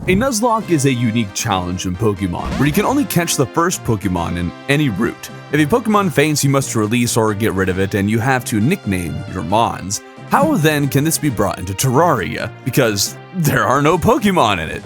A Nuzlocke is a unique challenge in Pokemon, where you can only catch the first Pokemon in any route. If a Pokemon faints, you must release or get rid of it, and you have to nickname your Mons. How then can this be brought into Terraria? Because there are no Pokemon in it.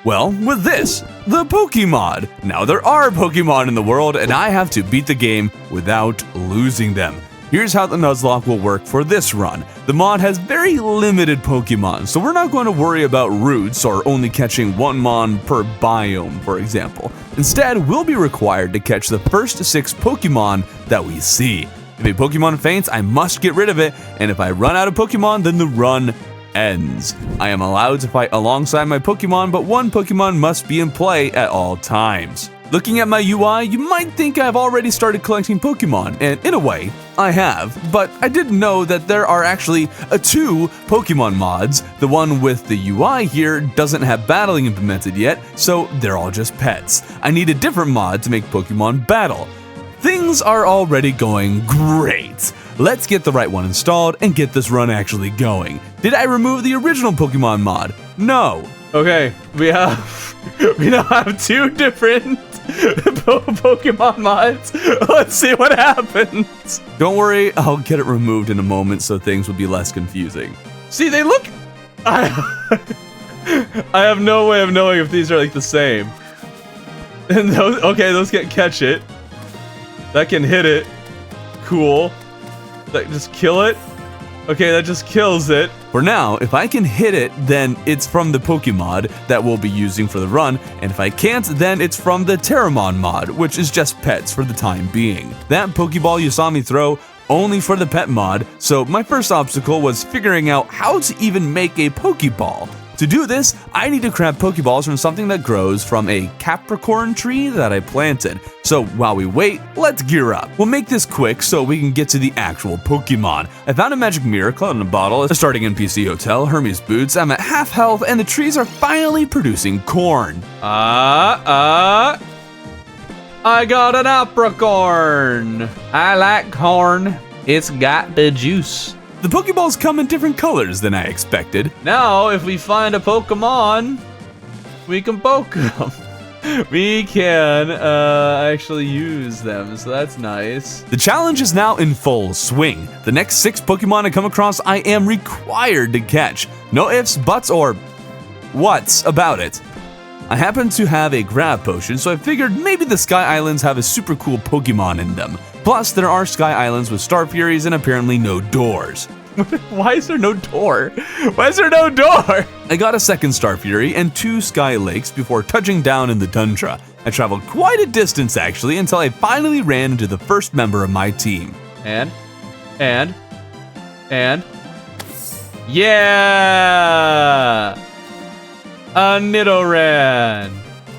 Well, with this, the Pokémod. Now there are Pokemon in the world, and I have to beat the game without losing them. Here's how the Nuzlocke will work for this run. The mod has very limited Pokemon, so we're not going to worry about routes or only catching one Mon per biome, for example. Instead, we'll be required to catch the first 6 Pokemon that we see. If a Pokemon faints, I must get rid of it, and if I run out of Pokemon, then the run ends. I am allowed to fight alongside my Pokemon, but one Pokemon must be in play at all times. Looking at my UI, you might think I've already started collecting Pokemon, and in a way, I have, but I didn't know that there are actually 2 Pokemon mods. The one with the UI here doesn't have battling implemented yet, so they're all just pets. I need a different mod to make Pokemon battle. Things are already going great. Let's get the right one installed and get this run actually going. Did I remove the original Pokemon mod? No. Okay, we now have 2 different Pokemon mods. Let's see what happens. Don't worry, I'll get it removed in a moment so things will be less confusing. See, they look... I have no way of knowing if these are like the same. And those, okay, those can't catch it. That can hit it. Cool. That just kill it. Okay, that just kills it. For now, if I can hit it, then it's from the Pokémod that we'll be using for the run, and if I can't, then it's from the Terraria mod, which is just pets for the time being. That Pokeball you saw me throw, only for the pet mod, so my first obstacle was figuring out how to even make a Pokeball. To do this, I need to grab Pokeballs from something that grows from a Capricorn tree that I planted. So while we wait, let's gear up. We'll make this quick so we can get to the actual Pokemon. I found a magic miracle in a bottle, a starting NPC hotel, Hermes boots, I'm at half health, and the trees are finally producing corn. I got an apricorn. I like corn. It's got the juice. The Pokeballs come in different colors than I expected. Now, if we find a Pokemon, we can poke them. We can actually use them, so that's nice. The challenge is now in full swing. The next 6 Pokemon I come across, I am required to catch. No ifs, buts, or whats about it. I happen to have a grab potion, so I figured maybe the Sky Islands have a super cool Pokemon in them. Plus, there are Sky Islands with Star Furies and apparently no doors. Why is there no door? Why is there no door? I got a second Star Fury and 2 Sky Lakes before touching down in the tundra. I traveled quite a distance actually until I finally ran into the first member of my team. And? Yeah! A Nidoran!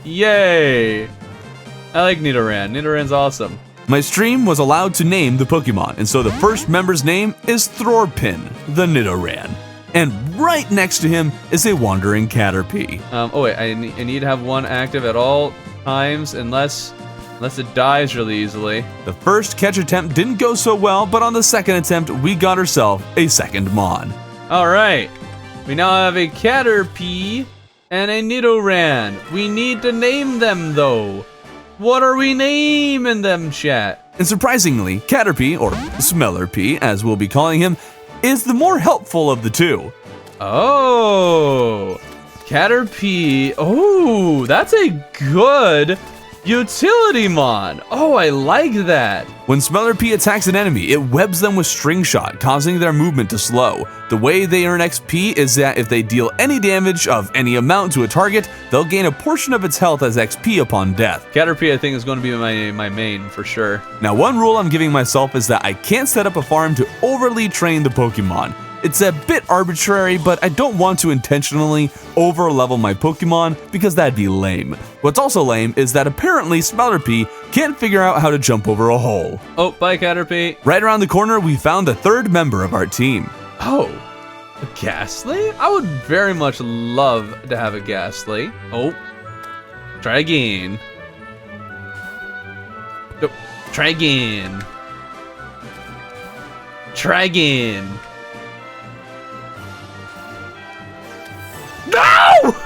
Yay! I like Nidoran. Nidoran's awesome. My stream was allowed to name the Pokemon, and so the first member's name is Thorpin, the Nidoran. And right next to him is a wandering Caterpie. Oh wait, I need to have one active at all times unless it dies really easily. The first catch attempt didn't go so well, but on the second attempt, we got ourselves a second Mon. Alright, we now have a Caterpie and a Nidoran. We need to name them though. What are we naming them, chat? And surprisingly, Caterpie, or Smellerpie as we'll be calling him, is the more helpful of the 2. Oh, Caterpie. Oh, that's a good utility mon. Oh, I like that. When Smellerpie attacks an enemy, it webs them with String Shot, causing their movement to slow. The way they earn XP is that if they deal any damage of any amount to a target, they'll gain a portion of its health as XP upon death. Caterpie, I think, is going to be my main for sure. Now, one rule I'm giving myself is that I can't set up a farm to overly train the Pokemon. It's a bit arbitrary, but I don't want to intentionally over-level my Pokemon because that'd be lame. What's also lame is that apparently Smellerpie can't figure out how to jump over a hole. Oh, bye Caterpie. Right around the corner, we found the 3rd member of our team. Oh, a Ghastly? I would very much love to have a Ghastly. Oh, try again. Oh, try again. Try again. No!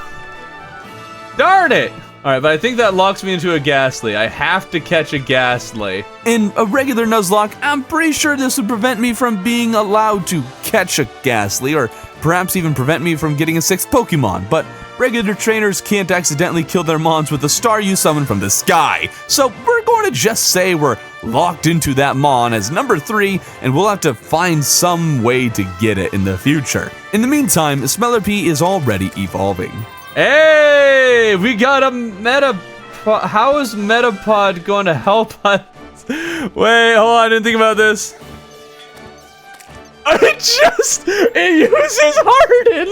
Darn it! Alright, but I think that locks me into a Ghastly. I have to catch a Ghastly. In a regular Nuzlocke, I'm pretty sure this would prevent me from being allowed to catch a Ghastly, or perhaps even prevent me from getting a 6th Pokemon, but regular trainers can't accidentally kill their mons with a star you summon from the sky. So we're going to just say we're locked into that mon as number 3, and we'll have to find some way to get it in the future. In the meantime, Smellerpea is already evolving. Hey, we got a how is Metapod going to help us? Wait, hold on, I didn't think about this. It uses Harden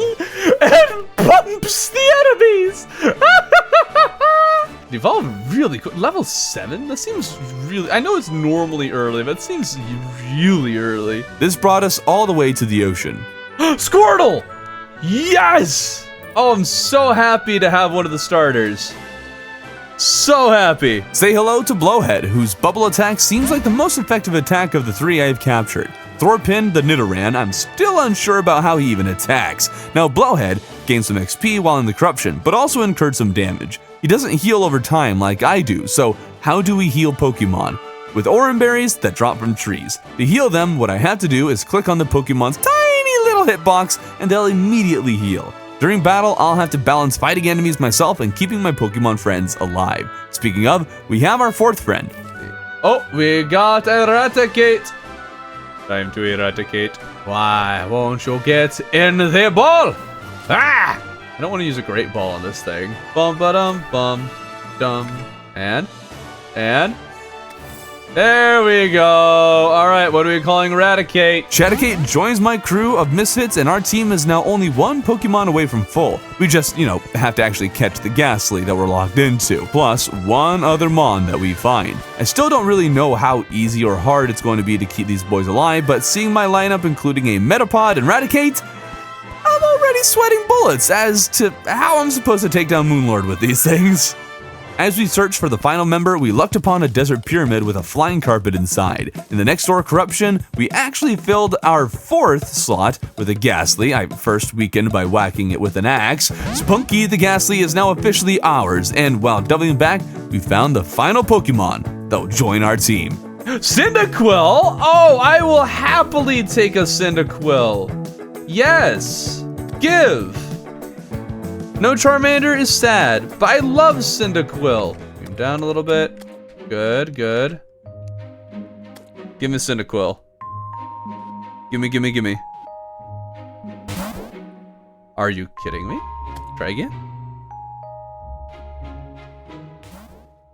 and bumps the enemies. It evolved really quick. Level 7? That seems really, I know it's normally early, but it seems really early. This brought us all the way to the ocean. Squirtle! Yes! Oh, I'm so happy to have one of the starters. So happy. Say hello to Blowhead, whose bubble attack seems like the most effective attack of the 3 I've captured. Thorpin, the Nidoran, I'm still unsure about how he even attacks. Now, Blowhead gained some XP while in the corruption, but also incurred some damage. He doesn't heal over time like I do, so how do we heal Pokemon? With Oran Berries that drop from trees. To heal them, what I have to do is click on the Pokemon's tiny little hitbox, and they'll immediately heal. During battle, I'll have to balance fighting enemies myself and keeping my Pokemon friends alive. Speaking of, we have our 4th friend. Oh, we got Eradicate. Time to eradicate. Why won't you get in the ball? Ah! I don't want to use a great ball on this thing. Bum ba dum bum dum. And there we go. All right, what are we calling Eradicate? Chaticate joins my crew of misfits, and our team is now only 1 Pokemon away from full. We just, have to actually catch the Ghastly that we're locked into, plus 1 other Mon that we find. I still don't really know how easy or hard it's going to be to keep these boys alive, but seeing my lineup including a Metapod and Eradicate, I'm already sweating bullets as to how I'm supposed to take down Moonlord with these things. As we searched for the final member, we lucked upon a desert pyramid with a flying carpet inside. In the next door corruption, we actually filled our 4th slot with a Ghastly. I first weakened by whacking it with an axe. Spunky the Ghastly is now officially ours, and while doubling back, we found the final Pokemon that'll join our team. Cyndaquil? Oh, I will happily take a Cyndaquil. Yes, give. No Charmander is sad, but I love Cyndaquil. Move him down a little bit. Good, good. Give me Cyndaquil. Gimme. Are you kidding me? Try again.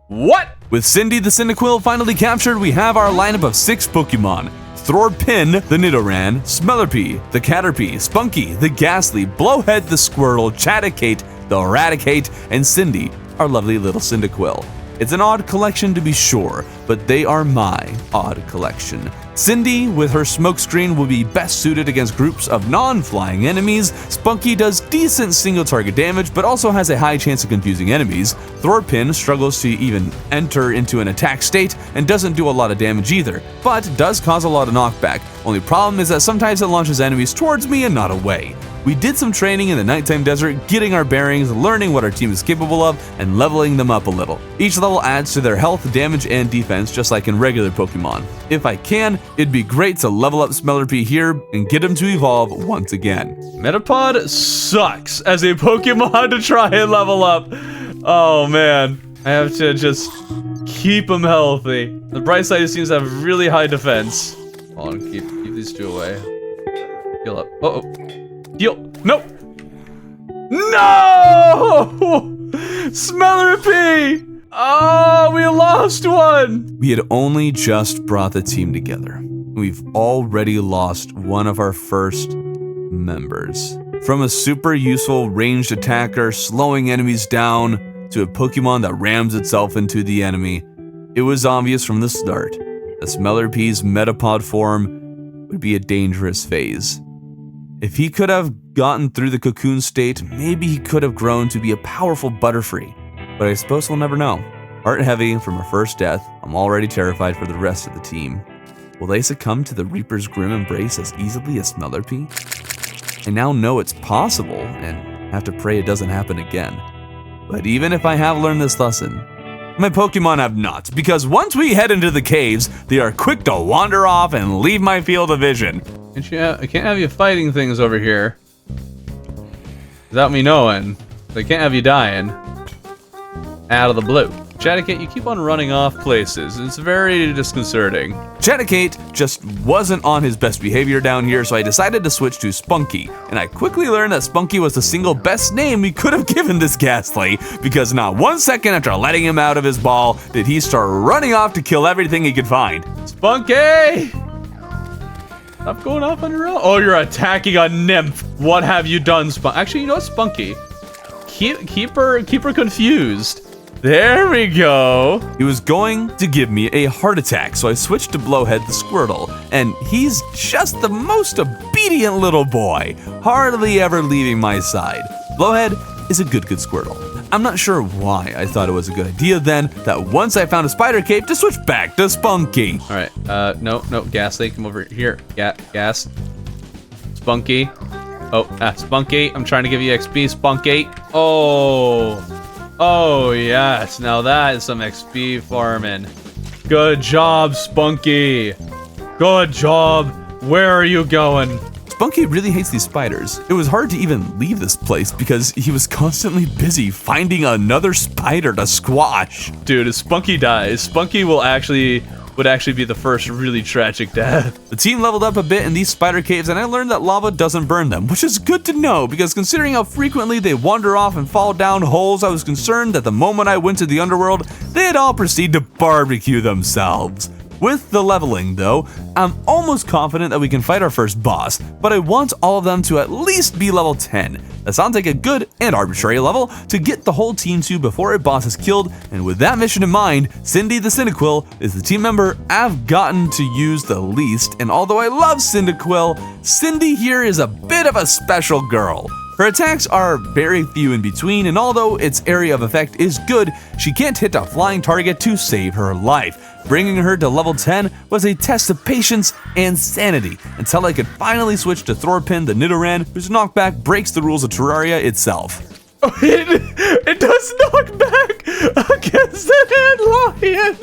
What? With Cindy the Cyndaquil finally captured, we have our lineup of 6 Pokemon. Thorpin, the Nidoran, Smellerpea, the Caterpie, Spunky, the Ghastly, Blowhead the Squirtle, Chaticate, the Eradicate, and Cindy, our lovely little Cyndaquil. It's an odd collection to be sure, but they are my odd collection. Cindy, with her smokescreen, will be best suited against groups of non-flying enemies. Spunky does decent single target damage, but also has a high chance of confusing enemies. Thorpin struggles to even enter into an attack state and doesn't do a lot of damage either, but does cause a lot of knockback. Only problem is that sometimes it launches enemies towards me and not away. We did some training in the nighttime desert, getting our bearings, learning what our team is capable of, and leveling them up a little. Each level adds to their health, damage, and defense, just like in regular Pokemon. If I can, it'd be great to level up Smellerpea here and get him to evolve once again. Metapod sucks as a Pokemon to try and level up. Oh man, I have to just keep him healthy. The bright side seems to have really high defense. Hold on, keep these 2 away. Heal up. Uh-oh. Heal. No! No! Smellerpea! Oh, we lost one! We had only just brought the team together. We've already lost one of our first members. From a super useful ranged attacker slowing enemies down to a Pokemon that rams itself into the enemy, it was obvious from the start that Smellerpea's Metapod form would be a dangerous phase. If he could have gotten through the cocoon state, maybe he could have grown to be a powerful Butterfree, but I suppose we'll never know. Heart heavy from our first death, I'm already terrified for the rest of the team. Will they succumb to the Reaper's grim embrace as easily as Smellerpea? I now know it's possible, and have to pray it doesn't happen again. But even if I have learned this lesson, my Pokemon have not, because once we head into the caves, they are quick to wander off and leave my field of vision. I can't have you fighting things over here without me knowing. I can't have you dying out of the blue. Chaticate, you keep on running off places. It's very disconcerting. Chaticate just wasn't on his best behavior down here, so I decided to switch to Spunky. And I quickly learned that Spunky was the single best name we could have given this Ghastly, because not 1 second after letting him out of his ball did he start running off to kill everything he could find. Spunky! Stop going off on your own. Oh, you're attacking a nymph. What have you done, Actually, you know what, Spunky? Keep her confused. There we go. He was going to give me a heart attack, so I switched to Blowhead the Squirtle, and he's just the most obedient little boy, hardly ever leaving my side. Blowhead is a good Squirtle. I'm not sure why I thought it was a good idea then, that once I found a spider cave, to switch back to Spunky. All right, no, Ghastly, come over here. Gas. Spunky. Oh, Spunky, I'm trying to give you XP, Spunky. Oh, yes. Now that is some XP farming. Good job, Spunky. Good job. Where are you going? Spunky really hates these spiders. It was hard to even leave this place because he was constantly busy finding another spider to squash. Dude, if Spunky dies, Spunky would actually be the first really tragic death. The team leveled up a bit in these spider caves, and I learned that lava doesn't burn them, which is good to know because considering how frequently they wander off and fall down holes, I was concerned that the moment I went to the underworld, they'd all proceed to barbecue themselves. With the leveling though, I'm almost confident that we can fight our first boss, but I want all of them to at least be level 10. That sounds like a good and arbitrary level to get the whole team to before a boss is killed, and with that mission in mind, Cindy the Cyndaquil is the team member I've gotten to use the least, and although I love Cyndaquil, Cindy here is a bit of a special girl. Her attacks are very few in between, and although its area of effect is good, she can't hit a flying target to save her life. Bringing her to level 10 was a test of patience and sanity, until I could finally switch to Thorpin the Nidoran, whose knockback breaks the rules of Terraria itself. Oh, it does knock back against the lion.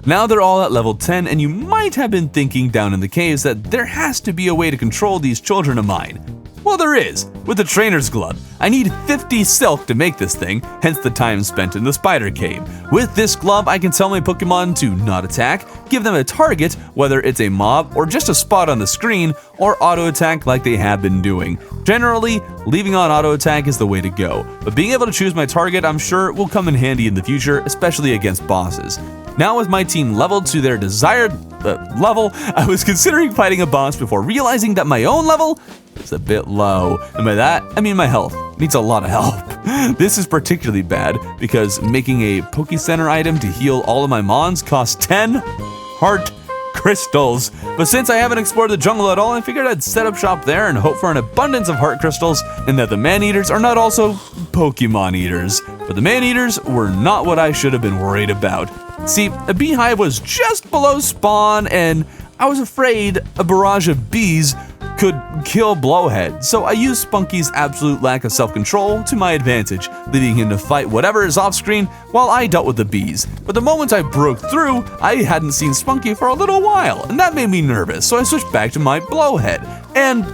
Now they're all at level 10, and you might have been thinking down in the caves that there has to be a way to control these children of mine. Well, there is. With the trainer's glove, I need 50 silk to make this thing, hence the time spent in the spider cave. With this glove, I can tell my Pokemon to not attack, give them a target, whether it's a mob or just a spot on the screen, or auto attack like they have been doing. Generally, leaving on auto attack is the way to go, but being able to choose my target I'm sure will come in handy in the future, especially against bosses. Now with my team leveled to their desired level, I was considering fighting a boss before realizing that my own level is a bit low. And by that, I mean my health needs a lot of help. This is particularly bad because making a Poke Center item to heal all of my mons costs 10 heart crystals. But since I haven't explored the jungle at all, I figured I'd set up shop there and hope for an abundance of heart crystals, and that the man-eaters are not also Pokemon eaters. But the man-eaters were not what I should have been worried about. See, a beehive was just below spawn, and I was afraid a barrage of bees could kill Blowhead, so I used Spunky's absolute lack of self-control to my advantage, leaving him to fight whatever is off-screen while I dealt with the bees. But the moment I broke through, I hadn't seen Spunky for a little while, and that made me nervous, so I switched back to my Blowhead, and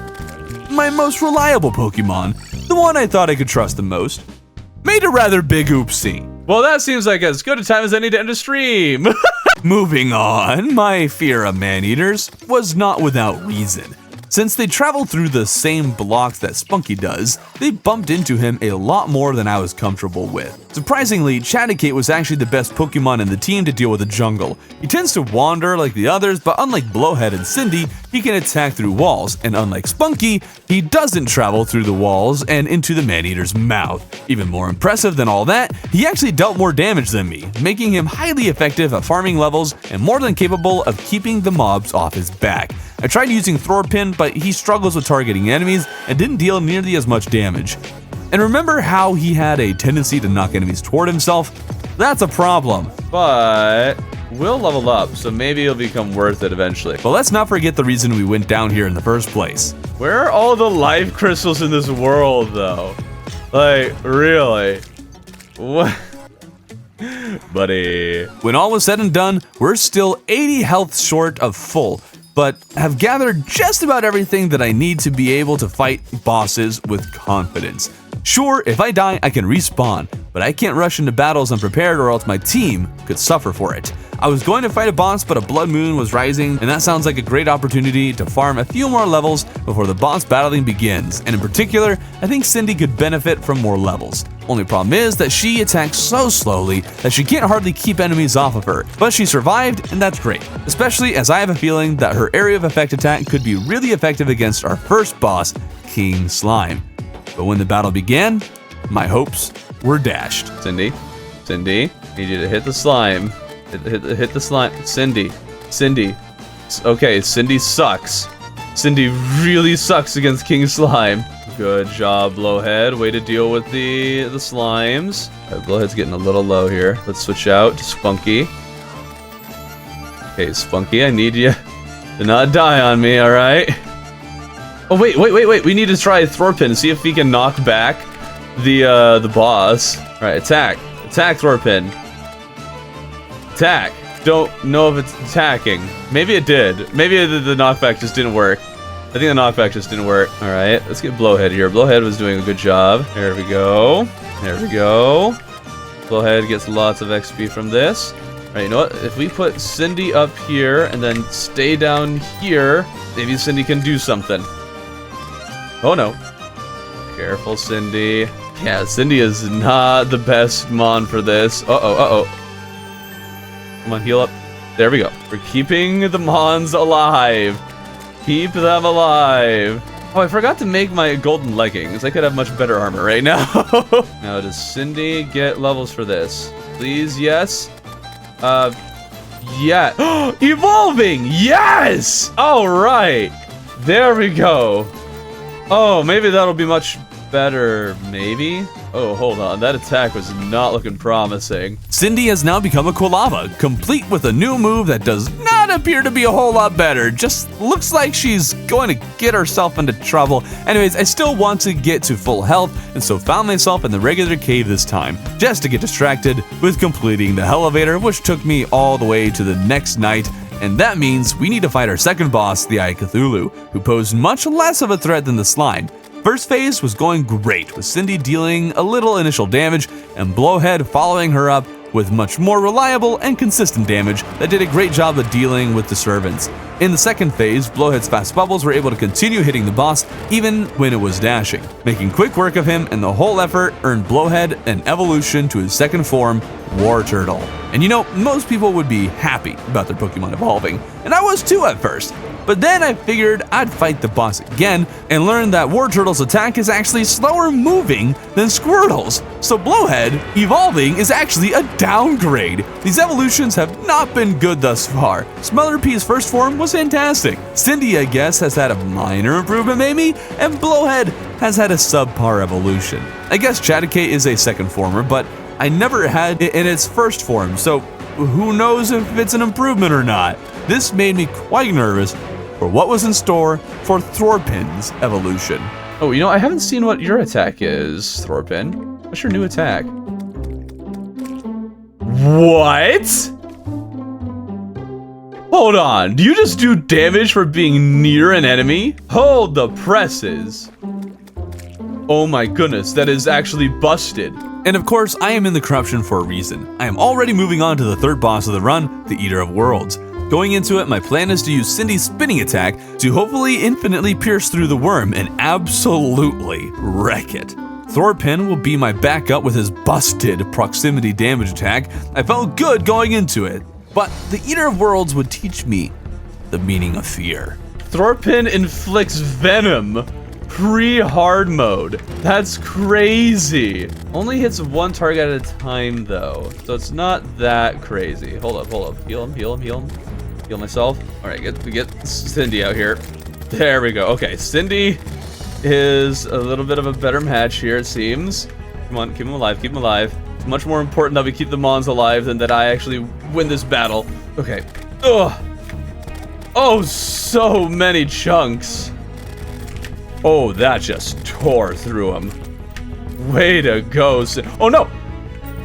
my most reliable Pokemon, the one I thought I could trust the most, made a rather big oopsie. Well, that seems like as good a time as any to end a stream. Moving on, my fear of man-eaters was not without reason. Since they travel through the same blocks that Spunky does, they bumped into him a lot more than I was comfortable with. Surprisingly, Chaticate was actually the best Pokemon in the team to deal with the jungle. He tends to wander like the others, but unlike Blowhead and Cindy, he can attack through walls, and unlike Spunky, he doesn't travel through the walls and into the man-eater's mouth. Even more impressive than all that, he actually dealt more damage than me, making him highly effective at farming levels and more than capable of keeping the mobs off his back. I tried using Thorpin, but he struggles with targeting enemies and didn't deal nearly as much damage. And remember how he had a tendency to knock enemies toward himself? That's a problem. But we'll level up, so maybe it'll become worth it eventually. But let's not forget the reason we went down here in the first place. Where are all the life crystals in this world, though? Like, really? What? Buddy. When all was said and done, we're still 80 health short of full, but have gathered just about everything that I need to be able to fight bosses with confidence. Sure, if I die, I can respawn, but I can't rush into battles unprepared or else my team could suffer for it. I was going to fight a boss, but a blood moon was rising, and that sounds like a great opportunity to farm a few more levels before the boss battling begins, and in particular, I think Cindy could benefit from more levels. Only problem is that she attacks so slowly that she can't hardly keep enemies off of her, but she survived, and that's great, especially as I have a feeling that her area of effect attack could be really effective against our first boss, King Slime. But when the battle began, my hopes were dashed. Cindy, need you to hit the slime. Hit the slime. Cindy. Okay, Cindy sucks. Cindy really sucks against King Slime. Good job, Blowhead. Way to deal with the slimes. All right, Blowhead's getting a little low here. Let's switch out to Spunky. Okay, Spunky, I need you to not die on me, all right? Oh, wait. We need to try Thorpin and see if we can knock back the boss. All right, attack. Attack, Thorpin. Attack. Don't know if it's attacking. Maybe it did. Maybe the knockback just didn't work. I think the knockback just didn't work. All right, let's get Blowhead here. Blowhead was doing a good job. There we go. Blowhead gets lots of XP from this. All right, you know what? If we put Cindy up here and then stay down here, maybe Cindy can do something. Oh no. Careful, Cindy. Yeah, Cindy is not the best mon for this. Uh-oh. Come on, heal up. There we go. We're keeping the mons alive. Keep them alive. Oh, I forgot to make my golden leggings. I could have much better armor right now. Now, does Cindy get levels for this? Please, yes. Yeah. Evolving! Yes! All right. There we go. Oh, maybe that'll be much better, maybe? Oh, hold on. That attack was not looking promising. Cindy has now become a Quilava, complete with a new move that does not appear to be a whole lot better. Just looks like she's going to get herself into trouble. Anyways, I still want to get to full health, and so found myself in the regular cave this time, just to get distracted with completing the elevator, which took me all the way to the next night. And that means we need to fight our second boss, the Eye of Cthulhu, who posed much less of a threat than the slime. First phase was going great, with Cindy dealing a little initial damage, and Blowhead following her up with much more reliable and consistent damage that did a great job of dealing with the servants. In the second phase, Blowhead's fast bubbles were able to continue hitting the boss even when it was dashing, making quick work of him, and the whole effort earned Blowhead an evolution to his second form, War Turtle. And you know, most people would be happy about their Pokemon evolving, and I was too at first. But then I figured I'd fight the boss again and learn that War Turtle's attack is actually slower moving than Squirtle's. So Blowhead evolving is actually a downgrade. These evolutions have not been good thus far. Smotherpee's first form was fantastic. Cindy, I guess, has had a minor improvement maybe, and Blowhead has had a subpar evolution. I guess Chaticate is a second former, but I never had it in its first form, so who knows if it's an improvement or not. This made me quite nervous for what was in store for Thorpin's evolution. Oh, you know, I haven't seen what your attack is, Thorpin. What's your new attack? What? Hold on, do you just do damage for being near an enemy? Hold the presses. Oh my goodness, that is actually busted. And of course, I am in the corruption for a reason. I am already moving on to the third boss of the run, the Eater of Worlds. Going into it, my plan is to use Cindy's spinning attack to hopefully infinitely pierce through the worm and absolutely wreck it. Thorpin will be my backup with his busted proximity damage attack. I felt good going into it, but the Eater of Worlds would teach me the meaning of fear. Thorpin inflicts venom pre-Hardmode. That's crazy. Only hits one target at a time though, so it's not that crazy. Hold up. Heal him. Heal myself. All right, get Cindy out here. There we go. Okay, Cindy is a little bit of a better match here, it seems. Come on, keep him alive. It's much more important that we keep the Mons alive than that I actually win this battle. Okay. Ugh. Oh, so many chunks. Oh, that just tore through him. Way to go, oh no!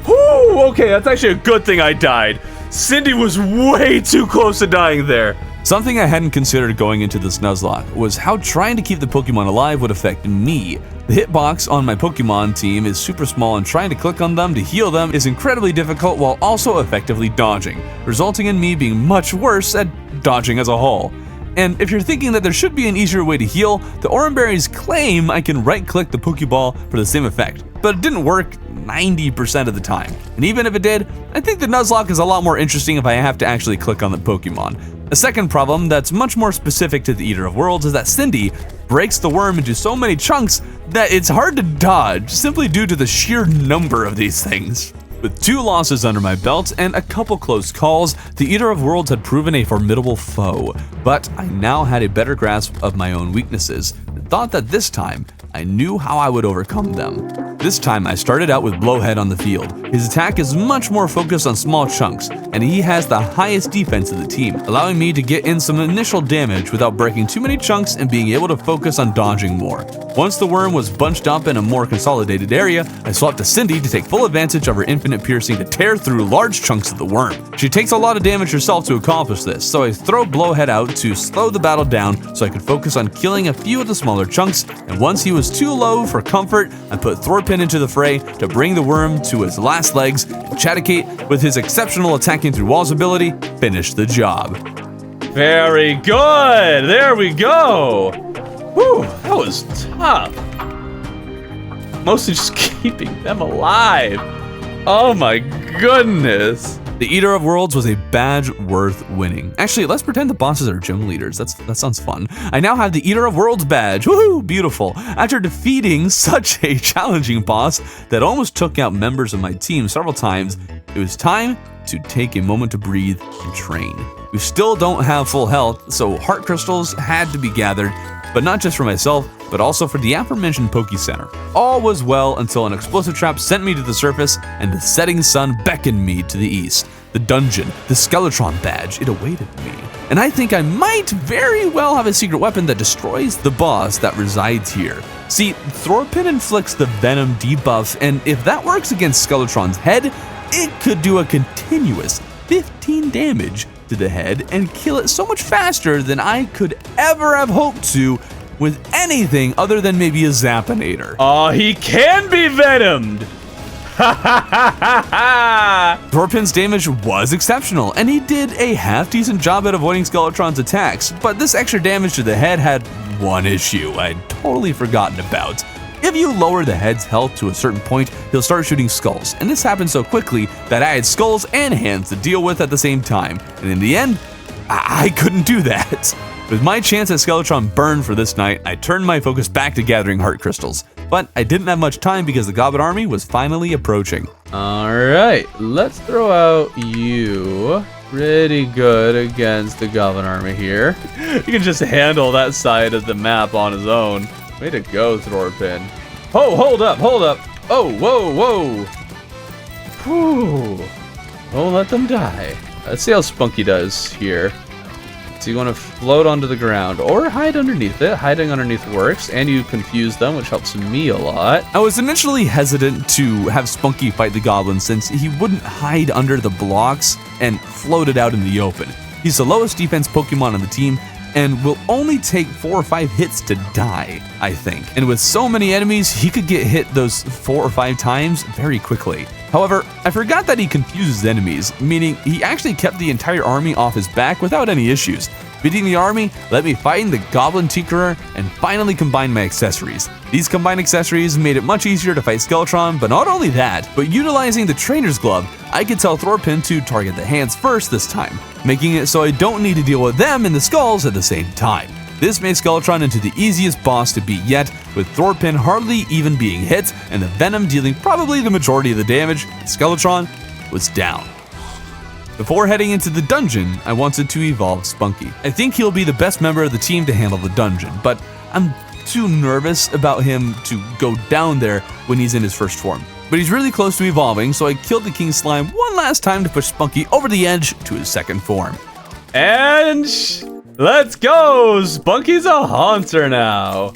Whoo! Okay, that's actually a good thing I died. Cindy was way too close to dying there. Something I hadn't considered going into this Nuzlocke was how trying to keep the Pokemon alive would affect me. The hitbox on my Pokemon team is super small, and trying to click on them to heal them is incredibly difficult while also effectively dodging, resulting in me being much worse at dodging as a whole. And if you're thinking that there should be an easier way to heal, the Oranberries claim I can right-click the Pokeball for the same effect, but it didn't work 90% of the time. And even if it did, I think the Nuzlocke is a lot more interesting if I have to actually click on the Pokemon. A second problem that's much more specific to the Eater of Worlds is that Cindy breaks the worm into so many chunks that it's hard to dodge, simply due to the sheer number of these things. With 2 losses under my belt and a couple close calls, the Eater of Worlds had proven a formidable foe, but I now had a better grasp of my own weaknesses and thought that this time I knew how I would overcome them. This time I started out with Blowhead on the field. His attack is much more focused on small chunks, and he has the highest defense of the team, allowing me to get in some initial damage without breaking too many chunks and being able to focus on dodging more. Once the worm was bunched up in a more consolidated area, I swapped to Cindy to take full advantage of her infinite piercing to tear through large chunks of the worm. She takes a lot of damage herself to accomplish this, so I throw Blowhead out to slow the battle down so I could focus on killing a few of the smaller chunks, and once he was too low for comfort, I put Thorpin into the fray to bring the worm to his last legs, and Chaticate, with his exceptional attacking through walls ability, finished the job. Very good! There we go! Whew, that was tough. Mostly just keeping them alive. Oh my goodness. The Eater of Worlds was a badge worth winning. Actually, let's pretend the bosses are gym leaders. That sounds fun. I now have the Eater of Worlds badge. Woohoo! Beautiful. After defeating such a challenging boss that almost took out members of my team several times, it was time to take a moment to breathe and train. We still don't have full health, so heart crystals had to be gathered, but not just for myself, but also for the aforementioned Poke Center. All was well until an explosive trap sent me to the surface and the setting sun beckoned me to the east. The dungeon, the Skeletron badge, it awaited me. And I think I might very well have a secret weapon that destroys the boss that resides here. See, Thorpin inflicts the Venom debuff, and if that works against Skeletron's head, it could do a continuous 15 damage to the head and kill it so much faster than I could ever have hoped to with anything other than maybe a Zappinator. Oh, he can be venomed! Thorpin's damage was exceptional, and he did a half-decent job at avoiding Skeletron's attacks, but this extra damage to the head had one issue I'd totally forgotten about. If you lower the head's health to a certain point, he'll start shooting skulls, and this happened so quickly that I had skulls and hands to deal with at the same time, and in the end, I couldn't do that. With my chance at Skeletron burned for this night, I turned my focus back to gathering heart crystals, but I didn't have much time because the Goblin army was finally approaching. Alright, let's throw out you. Pretty good against the Goblin army here. He can just handle that side of the map on his own. Way to go, Thorpin. Oh, hold up. Oh, whoa. Whew. Don't let them die. Let's see how Spunky does here. So you want to float onto the ground or hide underneath it. Hiding underneath works, and you confuse them, which helps me a lot. I was initially hesitant to have Spunky fight the Goblin since he wouldn't hide under the blocks and floated out in the open. He's the lowest defense Pokemon on the team and will only take 4 or 5 hits to die, I think. And with so many enemies, he could get hit those 4 or 5 times very quickly. However, I forgot that he confuses enemies, meaning he actually kept the entire army off his back without any issues. Beating the army let me find the Goblin Tinkerer and finally combine my accessories. These combined accessories made it much easier to fight Skeletron, but not only that, but utilizing the Trainer's Glove, I could tell Thorpin to target the hands first this time, making it so I don't need to deal with them and the skulls at the same time. This made Skeletron into the easiest boss to beat yet, with Thorpin hardly even being hit and the Venom dealing probably the majority of the damage. Skeletron was down. Before heading into the dungeon, I wanted to evolve Spunky. I think he'll be the best member of the team to handle the dungeon, but I'm too nervous about him to go down there when he's in his first form. But he's really close to evolving, so I killed the King Slime one last time to push Spunky over the edge to his second form. And let's go! Spunky's a Haunter now.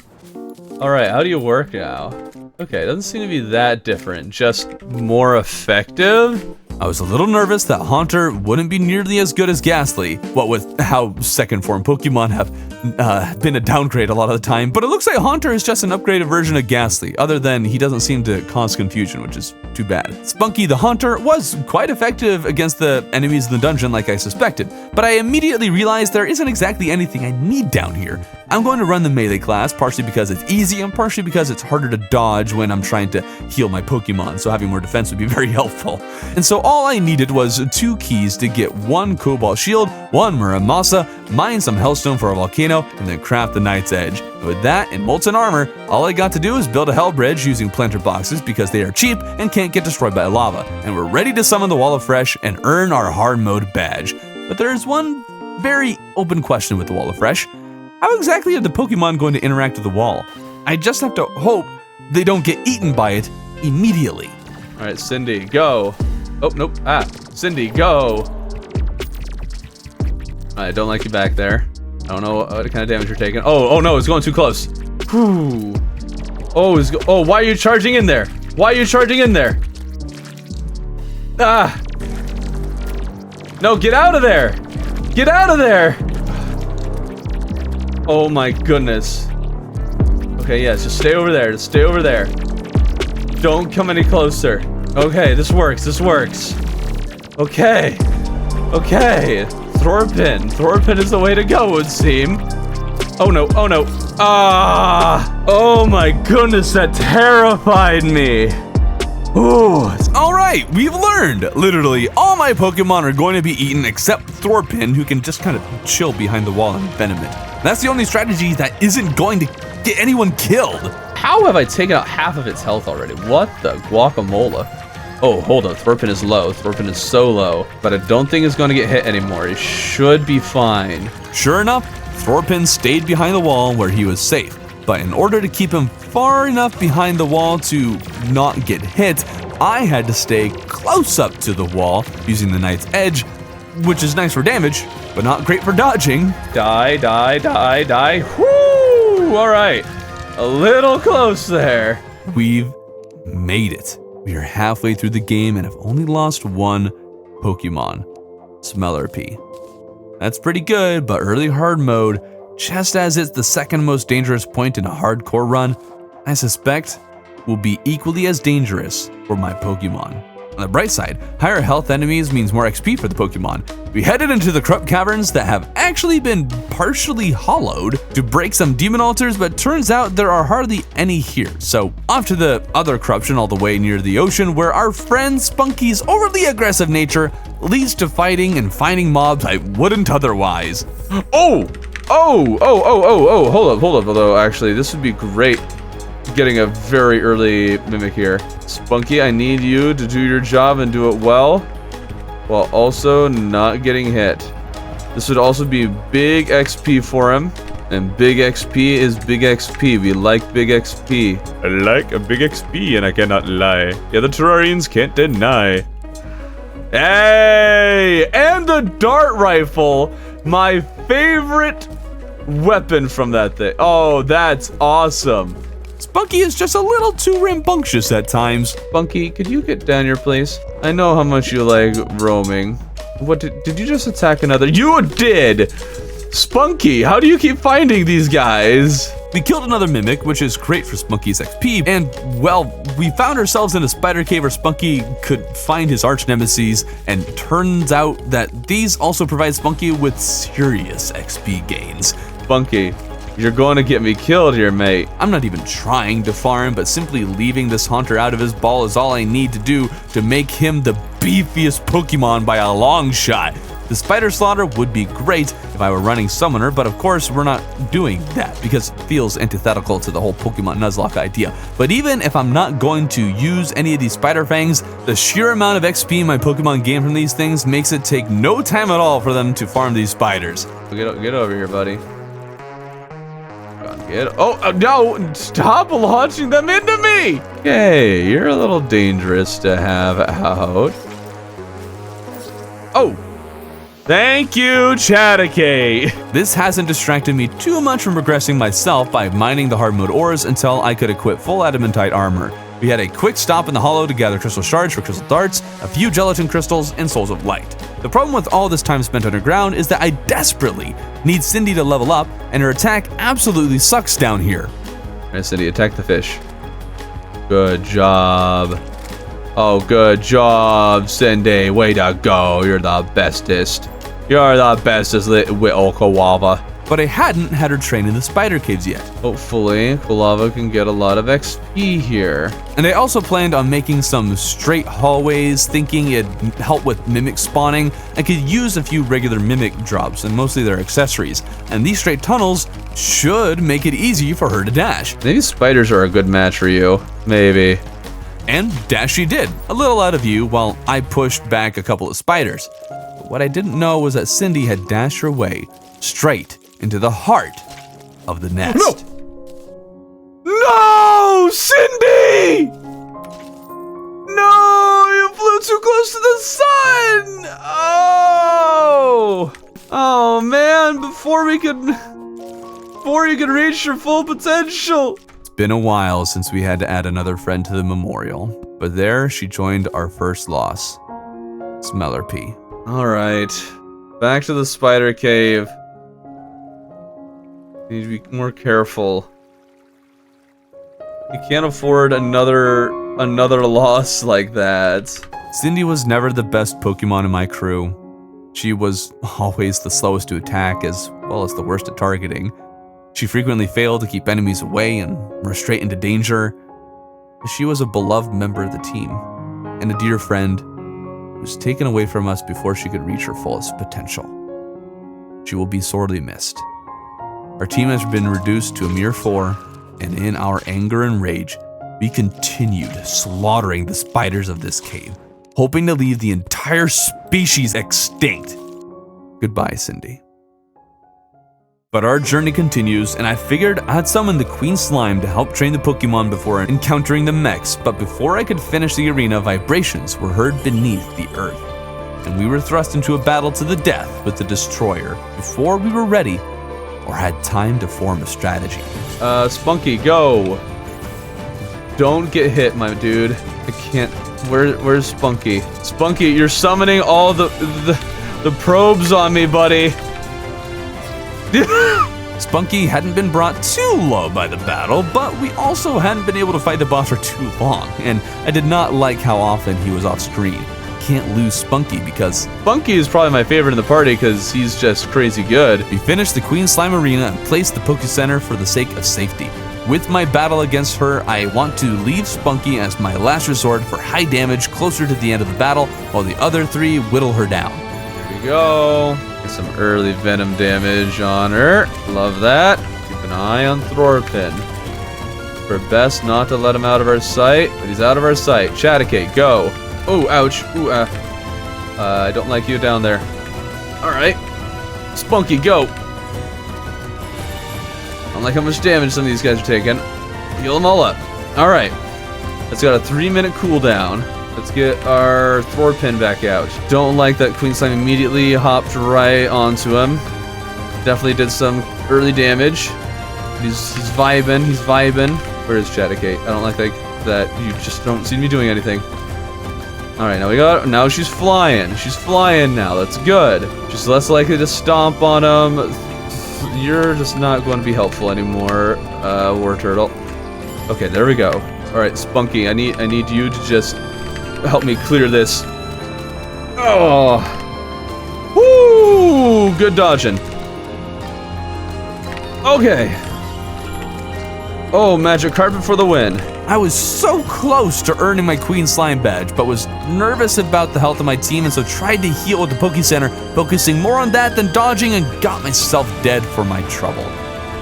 Alright, how do you work now? Okay, it doesn't seem to be that different, just more effective. I was a little nervous that Haunter wouldn't be nearly as good as Ghastly, what with how second form Pokemon have been a downgrade a lot of the time, but it looks like Haunter is just an upgraded version of Ghastly, other than he doesn't seem to cause confusion, which is too bad. Spunky the Haunter was quite effective against the enemies in the dungeon like I suspected, but I immediately realized there isn't exactly anything I need down here. I'm going to run the melee class, partially because it's easy and partially because it's harder to dodge when I'm trying to heal my Pokemon, so having more defense would be very helpful. And so all I needed was 2 keys to get 1 Cobalt Shield, 1 Muramasa, mine some Hellstone for a Volcano, and then craft the Knight's Edge. And with that and Molten Armor, all I got to do is build a Hell Bridge using planter boxes because they are cheap and can't get destroyed by lava. And we're ready to summon the Wall of Fresh and earn our Hard Mode badge. But there's one very open question with the Wall of Fresh. How exactly are the Pokemon going to interact with the wall? I just have to hope they don't get eaten by it immediately. All right, Cindy, go. Oh, nope. Cindy, go. I don't like you back there. I don't know what kind of damage you're taking. Oh no, it's going too close. Whew. Oh, why are you charging in there? Why are you charging in there? Ah. No, get out of there. Get out of there. Oh my goodness. Okay, yes, just stay over there. Just stay over there. Don't come any closer. Okay, this works. This works. Okay. Okay. Thorpin is the way to go, it would seem. Oh no. Oh no. Ah! Oh my goodness, that terrified me. Ooh, all right, we've learned. Literally, all my Pokemon are going to be eaten except Thorpin, who can just kind of chill behind the wall and venom it. That's the only strategy that isn't going to get anyone killed. How have I taken out half of its health already? What the guacamole? Oh, hold on. Thorpin is low. Thorpin is so low, but I don't think it's going to get hit anymore. He should be fine. Sure enough, Thorpin stayed behind the wall where he was safe. But in order to keep him far enough behind the wall to not get hit, I had to stay close up to the wall using the Knight's Edge, which is nice for damage, but not great for dodging. Die. Whoo! All right. A little close there. We've made it. We are halfway through the game and have only lost 1 Pokemon, Smellerpy. That's pretty good, but early hard mode, just as it's the second most dangerous point in a hardcore run, I suspect will be equally as dangerous for my Pokemon. On the bright side, higher health enemies means more XP for the Pokemon. We headed into the Corrupt Caverns that have actually been partially hollowed to break some demon altars, but turns out there are hardly any here. So off to the other corruption all the way near the ocean, where our friend Spunky's overly aggressive nature leads to fighting and finding mobs I wouldn't otherwise. Oh, hold up, although actually this would be great. Getting a very early mimic here. Spunky, I need you to do your job and do it well, while also not getting hit. This would also be big XP for him, and big XP is big XP. We like big XP. I like a big XP, and I cannot lie. Yeah, the Terrarians can't deny. Hey, and the dart rifle, my favorite weapon from that thing. Oh, that's awesome. Spunky is just a little too rambunctious at times. Spunky, could you get down here, please? I know how much you like roaming. What did you just attack another? You did! Spunky, how do you keep finding these guys? We killed another mimic, which is great for Spunky's XP, and, well, we found ourselves in a spider cave where Spunky could find his arch nemesis, and turns out that these also provide Spunky with serious XP gains. Spunky, you're going to get me killed here, mate. I'm not even trying to farm, but simply leaving this Haunter out of his ball is all I need to do to make him the beefiest Pokemon by a long shot. The Spider Slaughter would be great if I were running Summoner, but of course we're not doing that because it feels antithetical to the whole Pokemon Nuzlocke idea. But even if I'm not going to use any of these Spider Fangs, the sheer amount of XP my Pokemon gain from these things makes it take no time at all for them to farm these spiders. Get over here, buddy. No, stop launching them into me! Okay, you're a little dangerous to have out. Oh! Thank you, Chaticate. This hasn't distracted me too much from progressing myself by mining the hard mode ores until I could equip full adamantite armor. We had a quick stop in the hollow to gather crystal shards for crystal darts, a few gelatin crystals, and souls of light. The problem with all this time spent underground is that I desperately need Cindy to level up, and her attack absolutely sucks down here. All right, Cindy, attack the fish. Good job. Oh, good job, Cindy. Way to go. You're the bestest. You're the bestest little Kawava. But I hadn't had her train in the spider caves yet. Hopefully, Kulava can get a lot of XP here. And I also planned on making some straight hallways, thinking it'd help with mimic spawning. I could use a few regular mimic drops and mostly their accessories. And these straight tunnels should make it easy for her to dash. Maybe spiders are a good match for you. Maybe. And dash she did, a little out of view while I pushed back a couple of spiders. But what I didn't know was that Cindy had dashed her way straight into the heart of the nest. No, Cindy! No, you flew too close to the sun! Oh man, before you could reach your full potential. It's been a while since we had to add another friend to the memorial, but there she joined our first loss. Smellerpea. All right, back to the spider cave. Need to be more careful. You can't afford another loss like that. Cindy was never the best Pokemon in my crew. She was always the slowest to attack as well as the worst at targeting. She frequently failed to keep enemies away and were straight into danger. She was a beloved member of the team and a dear friend who was taken away from us before she could reach her fullest potential. She will be sorely missed. Our team has been reduced to a mere 4, and in our anger and rage, we continued slaughtering the spiders of this cave, hoping to leave the entire species extinct. Goodbye, Cindy. But our journey continues, and I figured I'd summon the Queen Slime to help train the Pokemon before encountering the mechs, but before I could finish the arena, vibrations were heard beneath the earth, and we were thrust into a battle to the death with the Destroyer before we were ready or had time to form a strategy. Spunky, go. Don't get hit, my dude. I can't. Where's Spunky? Spunky, you're summoning all the probes on me, buddy. Spunky hadn't been brought too low by the battle, but we also hadn't been able to fight the boss for too long, and I did not like how often he was off screen. Can't lose Spunky because Spunky is probably my favorite in the party because he's just crazy good. We finished the Queen Slime Arena and placed the Poke Center for the sake of safety. With my battle against her, I want to leave Spunky as my last resort for high damage closer to the end of the battle, while the other 3 whittle her down. There we go. Get some early venom damage on her. Love that. Keep an eye on Thorpin. For best not to let him out of our sight, but he's out of our sight. Chaticate, go. Oh, ouch. Ooh, I don't like you down there. Alright. Spunky, go. I don't like how much damage some of these guys are taking. Heal them all up. Alright. That's got a 3-minute cooldown. Let's get our Thorpin back out. Don't like that Queen Slime immediately hopped right onto him. Definitely did some early damage. He's vibing. He's vibing. Where is Chaticate? I don't like that you just don't see me doing anything. Alright, now she's flying. She's flying now. That's good. She's less likely to stomp on him. You're just not going to be helpful anymore, War Turtle. Okay, there we go. Alright, Spunky, I need you to just help me clear this. Oh. Woo! Good dodging. Okay. Oh, Magic Carpet for the win. I was so close to earning my Queen Slime badge, but was nervous about the health of my team and so tried to heal at the Poke Center, focusing more on that than dodging, and got myself dead for my trouble.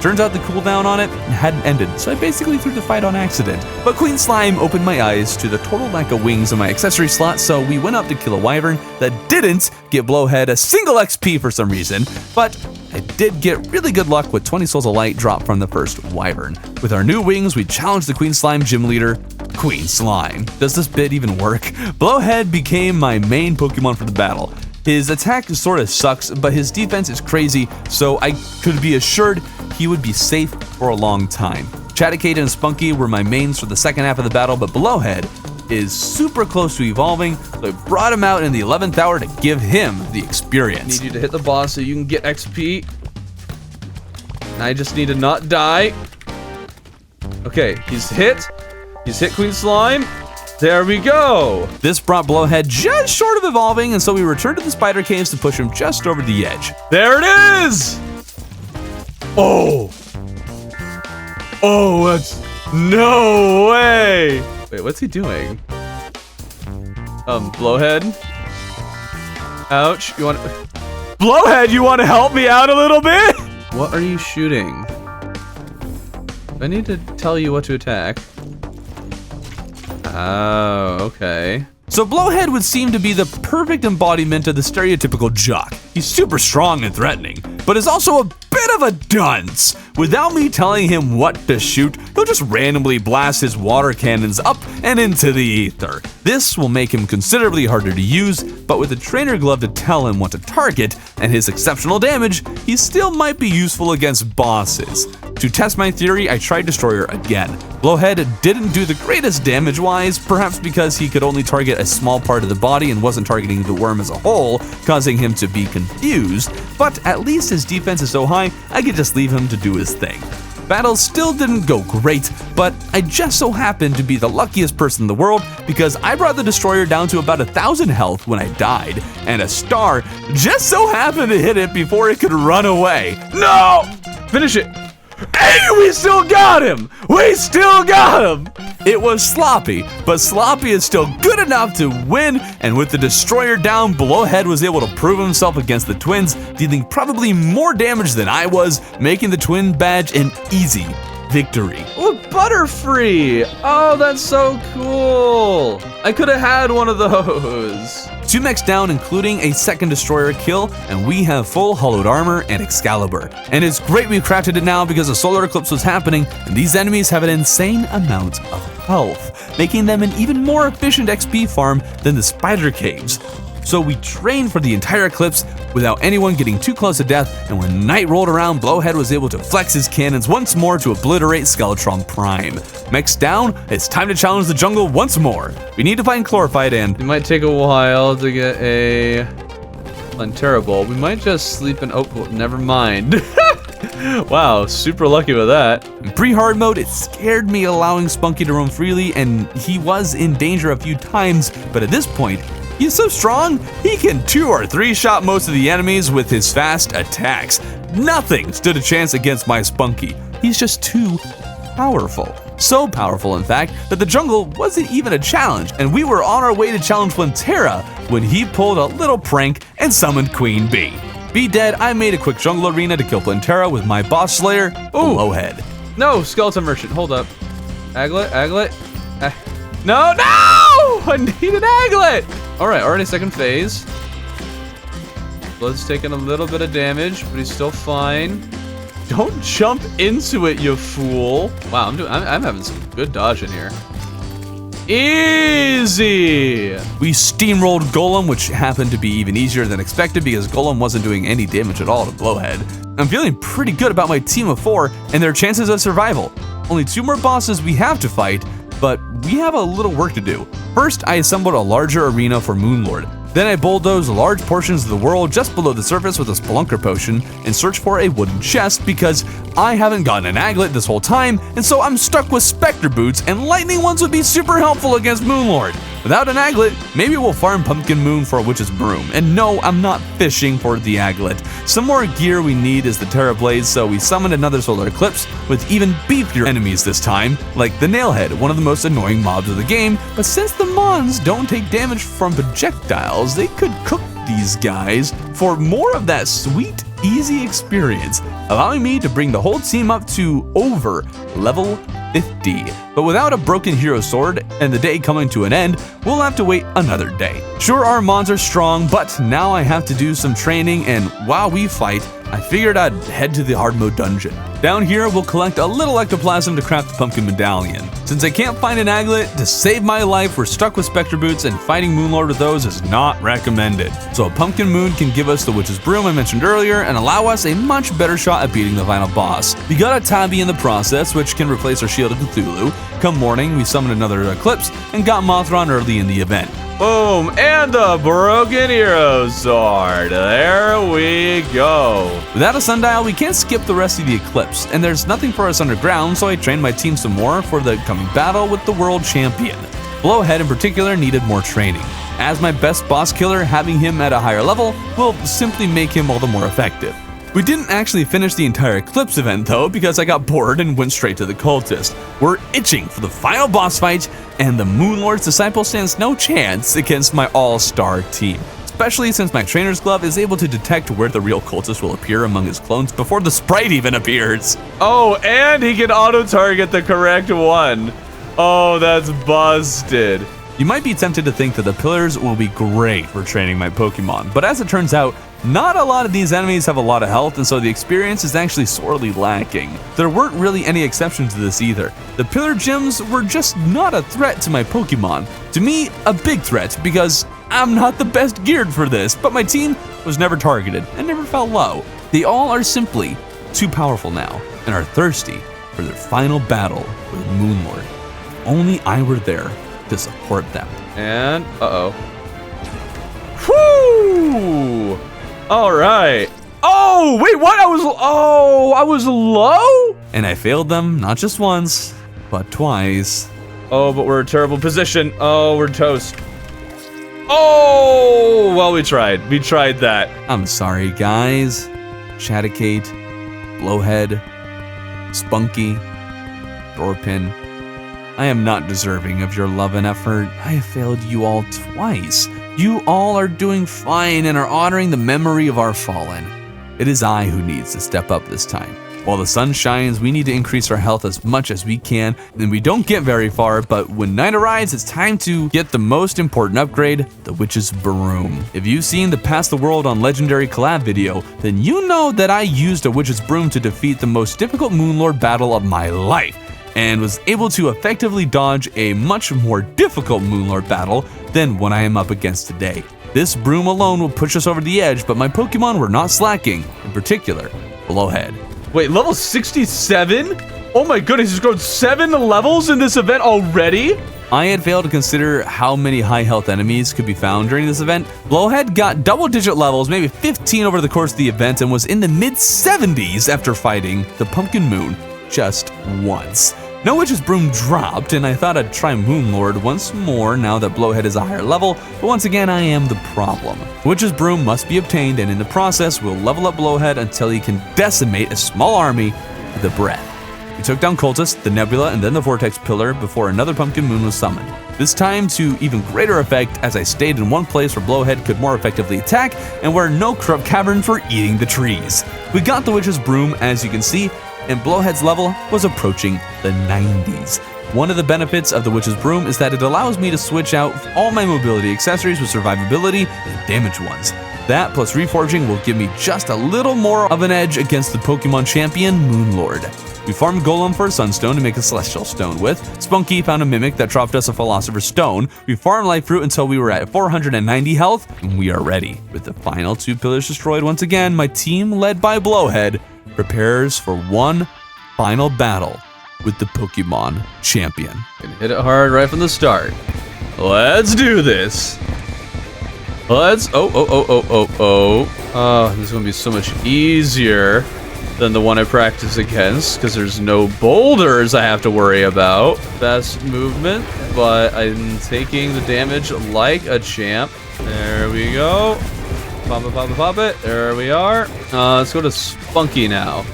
Turns out the cooldown on it hadn't ended, so I basically threw the fight on accident. But Queen Slime opened my eyes to the total lack of wings in my accessory slot, so we went up to kill a wyvern that didn't get Blowhead a single XP for some reason, but I did get really good luck with 20 Souls of Light dropped from the first wyvern. With our new wings, we challenged the Queen Slime gym leader, Queen Slime. Does this bit even work? Blowhead became my main Pokemon for the battle. His attack sort of sucks, but his defense is crazy, so I could be assured he would be safe for a long time. Chaticade and Spunky were my mains for the second half of the battle, but Blowhead is super close to evolving, so I brought him out in the 11th hour to give him the experience. Need you to hit the boss so you can get XP. I just need to not die. Okay, he's hit. He's hit Queen Slime. There we go. This brought Blowhead just short of evolving, and so we returned to the spider caves to push him just over the edge. There it is! Oh! Oh, that's... No way! Wait, what's he doing? Blowhead? Ouch, you want... Blowhead, you want to help me out a little bit? What are you shooting? I need to tell you what to attack. Oh, okay. So Blowhead would seem to be the perfect embodiment of the stereotypical jock. He's super strong and threatening, but is also a bit of a dunce. Without me telling him what to shoot, he'll just randomly blast his water cannons up and into the ether. This will make him considerably harder to use, but with a trainer glove to tell him what to target and his exceptional damage, he still might be useful against bosses. To test my theory, I tried Destroyer again. Blowhead didn't do the greatest damage-wise, perhaps because he could only target a small part of the body and wasn't targeting the worm as a whole, causing him to be confused, but at least his defense is so high, I could just leave him to do his thing. Battles still didn't go great, but I just so happened to be the luckiest person in the world because I brought the Destroyer down to about 1,000 health when I died, and a star just so happened to hit it before it could run away. No! Finish it! Hey, we still got him! We still got him! It was sloppy, but sloppy is still good enough to win, and with the Destroyer down, Blowhead was able to prove himself against the twins, dealing probably more damage than I was, making the twin badge an easy victory. Oh, Butterfree! Oh, that's so cool! I could have had one of those. 2 mechs down, including a second Destroyer kill, and we have full hollowed armor and Excalibur. And it's great we crafted it now because a solar eclipse was happening, and these enemies have an insane amount of health, making them an even more efficient XP farm than the spider caves. So we trained for the entire eclipse without anyone getting too close to death, and when night rolled around, Blowhead was able to flex his cannons once more to obliterate Skeletron Prime. Mechs down, it's time to challenge the jungle once more. We need to find Chlorophyte and... It might take a while to get a Terrible. We might just sleep in... Oh, well, never mind. Wow, super lucky with that. In pre-hard mode, it scared me allowing Spunky to roam freely, and he was in danger a few times, but at this point, he's so strong, he can 2 or 3 shot most of the enemies with his fast attacks. Nothing stood a chance against my Spunky. He's just too powerful. So powerful, in fact, that the jungle wasn't even a challenge, and we were on our way to challenge Plantera when he pulled a little prank and summoned Queen Bee. Be dead, I made a quick jungle arena to kill Plantera with my boss slayer, Blowhead. No, Skeleton Merchant, hold up. Aglet. No! I need an Aglet! Alright, already second phase. Blood's taking a little bit of damage, but he's still fine. Don't jump into it, you fool. Wow, I'm having some good dodge in here. Easy! We steamrolled Golem, which happened to be even easier than expected because Golem wasn't doing any damage at all to Blowhead. I'm feeling pretty good about my team of 4 and their chances of survival. Only 2 more bosses we have to fight, but we have a little work to do. First, I assembled a larger arena for Moonlord. Then I bulldozed large portions of the world just below the surface with a Spelunker potion and searched for a wooden chest because I haven't gotten an Aglet this whole time, and so I'm stuck with Spectre Boots, and lightning ones would be super helpful against Moonlord. Without an Aglet, maybe we'll farm Pumpkin Moon for a Witch's Broom. And no, I'm not fishing for the Aglet. Some more gear we need is the Terra Blaze, so we summoned another Solar Eclipse with even beefier enemies this time, like the Nailhead, one of the most annoying mobs of the game, but since the Mons don't take damage from projectiles, they could cook these guys for more of that sweet easy experience, allowing me to bring the whole team up to over level 50. But without a broken hero sword and the day coming to an end, we'll have to wait another day. Sure, our mons are strong, but now I have to do some training, and while we fight, I figured I'd head to the Hardmode dungeon. Down here, we'll collect a little ectoplasm to craft the pumpkin medallion. Since I can't find an aglet, to save my life, we're stuck with specter boots, and fighting Moonlord with those is not recommended. So a pumpkin moon can give us the witch's broom I mentioned earlier and allow us a much better shot at beating the final boss. We got a tabby in the process, which can replace our shield of Cthulhu. Come morning, we summoned another eclipse and got Mothron early in the event. Boom, and the broken hero sword. There we go. Without a sundial, we can't skip the rest of the eclipse, and there's nothing for us underground, so I trained my team some more for the coming battle with the world champion. Blowhead in particular needed more training. As my best boss killer, having him at a higher level will simply make him all the more effective. We didn't actually finish the entire Eclipse event though, because I got bored and went straight to the Cultist. We're itching for the final boss fight, and the Moonlord's disciple stands no chance against my all-star team. Especially since my trainer's glove is able to detect where the real Cultist will appear among his clones before the sprite even appears. Oh, and he can auto-target the correct one. Oh, that's busted. You might be tempted to think that the pillars will be great for training my Pokemon, but as it turns out, not a lot of these enemies have a lot of health, and so the experience is actually sorely lacking. There weren't really any exceptions to this either. The pillar gyms were just not a threat to my Pokemon. To me, a big threat, because I'm not the best geared for this, but my team was never targeted and never fell low. They all are simply too powerful now and are thirsty for their final battle with Moonlord. If only I were there to support them. And, Whoo! All right. Oh, wait, what? I was low? And I failed them not just once, but twice. Oh, but we're in a terrible position. Oh, we're toast. Oh, well, we tried. We tried that. I'm sorry, guys. Chaticate, Blowhead, Spunky, Dorpin. I am not deserving of your love and effort. I have failed you all twice. You all are doing fine and are honoring the memory of our fallen. It is I who needs to step up this time. While the sun shines, we need to increase our health as much as we can, and we don't get very far, but when night arrives, it's time to get the most important upgrade, the Witch's Broom. If you've seen the Pass the World on Legendary collab video, then you know that I used a Witch's Broom to defeat the most difficult Moonlord battle of my life, and was able to effectively dodge a much more difficult Moonlord battle than what I am up against today. This broom alone will push us over the edge, but my Pokemon were not slacking, in particular, Blowhead. Wait, level 67? Oh my goodness, he's grown 7 levels in this event already? I had failed to consider how many high health enemies could be found during this event. Blowhead got double-digit levels, maybe 15 over the course of the event, and was in the mid-70s after fighting the Pumpkin Moon just once. No Witch's Broom dropped, and I thought I'd try Moonlord once more now that Blowhead is a higher level, but once again I am the problem. Witch's Broom must be obtained, and in the process we'll level up Blowhead until he can decimate a small army with a breath. We took down Cultist, the Nebula, and then the Vortex Pillar before another Pumpkin Moon was summoned. This time to even greater effect as I stayed in one place where Blowhead could more effectively attack and where no corrupt caverns were eating the trees. We got the Witch's Broom, as you can see, and Blowhead's level was approaching the 90s. One of the benefits of the Witch's Broom is that it allows me to switch out all my mobility accessories with survivability and damage ones. That plus reforging will give me just a little more of an edge against the Pokemon champion Moonlord. We farmed Golem for a Sunstone to make a Celestial Stone with. Spunky found a Mimic that dropped us a Philosopher's Stone. We farmed Life Fruit until we were at 490 health, and we are ready. With the final 2 pillars destroyed once again, my team, led by Blowhead, prepares for one final battle with the Pokemon champion. Gonna hit it hard right from the start. Let's do this. Let's, oh, this is gonna be so much easier than the one I practice against, because there's no boulders I have to worry about. Best movement, but I'm taking the damage like a champ. There we go. Pop it, pop it, pop it. There we are. Let's go to Spunky now.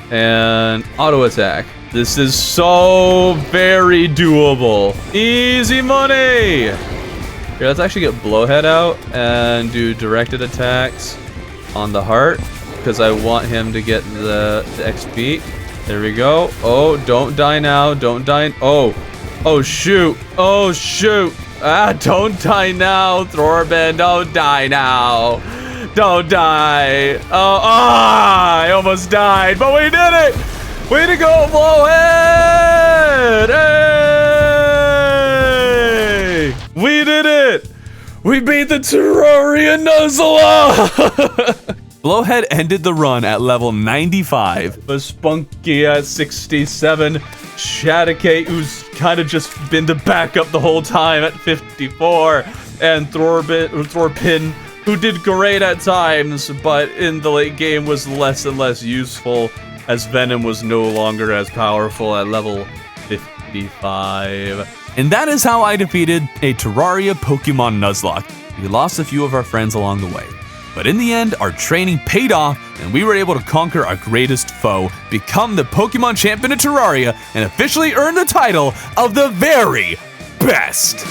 And auto attack. This is so very doable. Easy money. Here, let's actually get Blowhead out and do directed attacks on the heart. because I want him to get the XP. There we go. Oh, don't die now. Don't die. Oh, shoot. Oh, shoot. Ah, don't die now, Thorben. Don't die now. Don't die. I almost died, but we did it. Way to go, Blowhead. Hey! We did it. We beat the Terraria Nuzlocke. Blowhead ended the run at level 95. Was Spunky at 67. Shadicate, who's kind of just been the backup the whole time, at 54. And Thorpin, who did great at times, but in the late game was less and less useful, as Venom was no longer as powerful at level 55. And that is how I defeated a Terraria Pokemon Nuzlocke. We lost a few of our friends along the way. But in the end, our training paid off, and we were able to conquer our greatest foe, become the Pokemon champion of Terraria, and officially earn the title of the very best.